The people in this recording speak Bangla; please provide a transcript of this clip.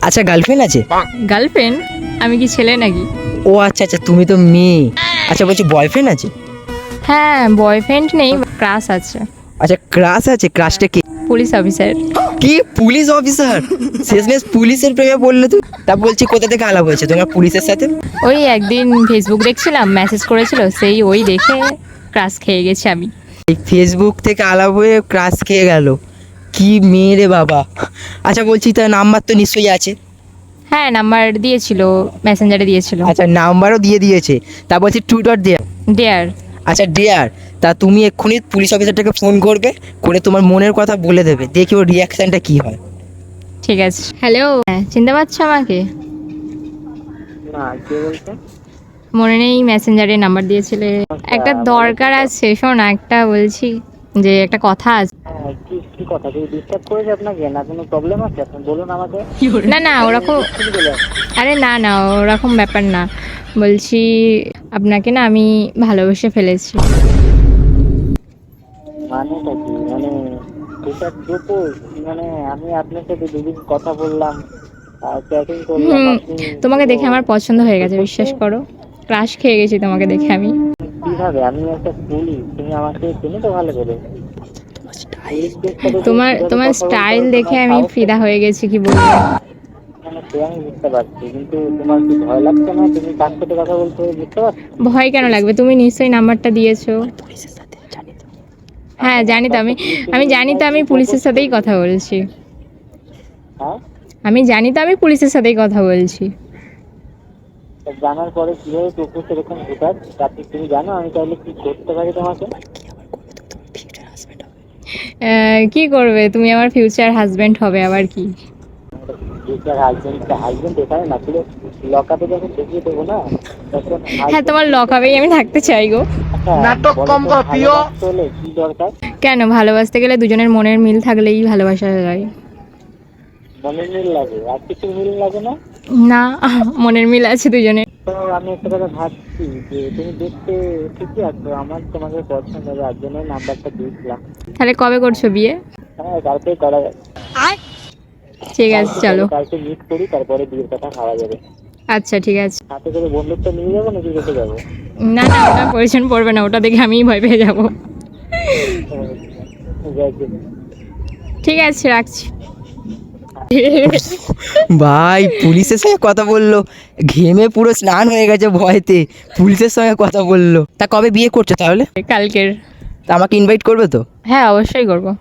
আচ্ছা গার্লফ্রেন্ড আছে? গার্লফ্রেন্ড? আমি কি ছেলে নাকি? ও আচ্ছা আচ্ছা, তুমি তো মেয়ে। আচ্ছা বলছি বয়ফ্রেন্ড আছে? হ্যাঁ, বয়ফ্রেন্ড নেই, ক্রাশ আছে। আচ্ছা ক্রাশ আছে, ক্রাশটা কি? Police officer. কি পুলিশ অফিসার? শেষমেশ পুলিশের প্রেমে পড়লে তুমি? তা বলছি কোথা থেকে আলাপ হয়েছে তোমার পুলিশের সাথে? ওই একদিন ফেসবুক দেখছিলাম, মেসেজ করেছিল, সেই ওই দেখে ক্রাশ খেয়ে গেছি আমি। এই ফেসবুক থেকে আলাপ হয়ে ক্রাশ খেয়ে গেল? কি মেয়ে রে বাবা। আচ্ছা বলছি তার নাম্বার তো নিশ্চয়ই আছে? হ্যাঁ, নাম্বার দিয়েছিল, মেসেঞ্জারে দিয়েছিল। আচ্ছা নাম্বারও দিয়ে দিয়েছে। তা বলছি টু ডট দেয়ার। ডিয়ার। আচ্ছা ডেয়ার। তা তুমি এক্ষুনি পুলিশ অফিসারটাকে ফোন করবে, করে তোমার মনের কথা বলে দেবে, দেখি ওর রিয়াকশানটা কী হয়। ঠিক আছে। হ্যালো, হ্যাঁ চিনতে পারছো আমাকে? না, কে বলছে? মনে নেই, মেসেঞ্জারে নাম্বার দিয়েছিলে। একটা দরকার আছে, শোন একটা বলছি, যে একটা কথা আছে। হ্যাঁ, কি কি কথা? কেউ ডিস্টার্ব করেছে আপনাকে? না কোনো প্রবলেম আছে? আপনি বলুন আমাকে। না না ওরকম, আরে না না ওরকম ব্যাপার না। বলছি আপনাকে না আমি ভালোবেসে ফেলেছি। মানেটা কি? মানে এটা প্রপোজ? মানে আমি আপনার সাথে দুদিন কথা বললাম, চ্যাটিং করলাম, আপনি তোমাকে দেখে আমার পছন্দ হয়ে গেছে, বিশ্বাস করো। ক্রাশ খেয়ে গেছি তোমাকে দেখে আমি। কিভাবে? আমি একটা পুলিশ, তুমি আমাকে চিনি তো ভালো করে। তোমার স্টাইল দেখে আমি ফিদা হয়ে গেছি, কি বলবো। মানে সে আমি বুঝতে পারছি, কিন্তু তোমার কি ভয় লাগছে না? তুমি কার সাথে কথা বলতে বুঝতে পারছো? ভয় কেন লাগবে? তুমি নিশ্চয়ই নাম্বারটা দিয়েছো। হ্যাঁ জানি তো, আমি জানি তো, আমি পুলিশের সাথেই কথা বলছি। হ্যাঁ, আমি জানি তো, আমি পুলিশের সাথেই কথা বলছি। জানার পরে কিভাবে প্রপোজ এরকম ঢুকার? আপনি তুমি জানো আমি তাহলে কি করতে পারি তোমাকে? কি করবে? তুমি আমার ফিউচার হাজবেন্ড হবে, আবার কি? Future husband? হাজবেন্ড এখানে না, পুরো লকআপে যখন ঢুকিয়ে দেবো না তখন। হ্যাঁ, তোমার লকআপেই আমি থাকতে চাই গো। নাটক কম কর প্রিয়। চলে কি দরকার? কেন, ভালোবাসতে গেলে দুজনের মনের মিল থাকলেই ভালোবাসা হয়। মনের মিল লাগে, আর কিছু মিল লাগে না? না, মনের মিল আছে দুজনের। তো আমি একটা কথা ভাবছি যে তুমি দেখতে ঠিকই আছো, আমার তোমাকে পছন্দ হবে, আর জন্য নাম্বারটা দিয়েছিলাম। তাহলে কবে করছো বিয়ে? হ্যাঁ, কালকে করা যাবে। ঠিক আছে চলো। কালকে মিট করি, তারপরে বিয়ের কথা খাওয়া যাবে। আচ্ছা ঠিক আছে। হাতে করে বন্দুকটা নিয়ে যাবো নাকি রেখে যাবো? না না, ওটা প্রয়োজন পড়বে না, ওটা দেখে আমিই ভয় পেয়ে যাবো। ঠিক আছে, রাখছি। ভাই পুলিশের সঙ্গে কথা বললো, ঘেমে পুরো স্নান হয়ে গেছে ভয়তে, পুলিশের সঙ্গে কথা বললো। তা কবে বিয়ে করছো তাহলে? কালকের। তা আমাকে ইনভাইট করবে তো? হ্যাঁ অবশ্যই করবো।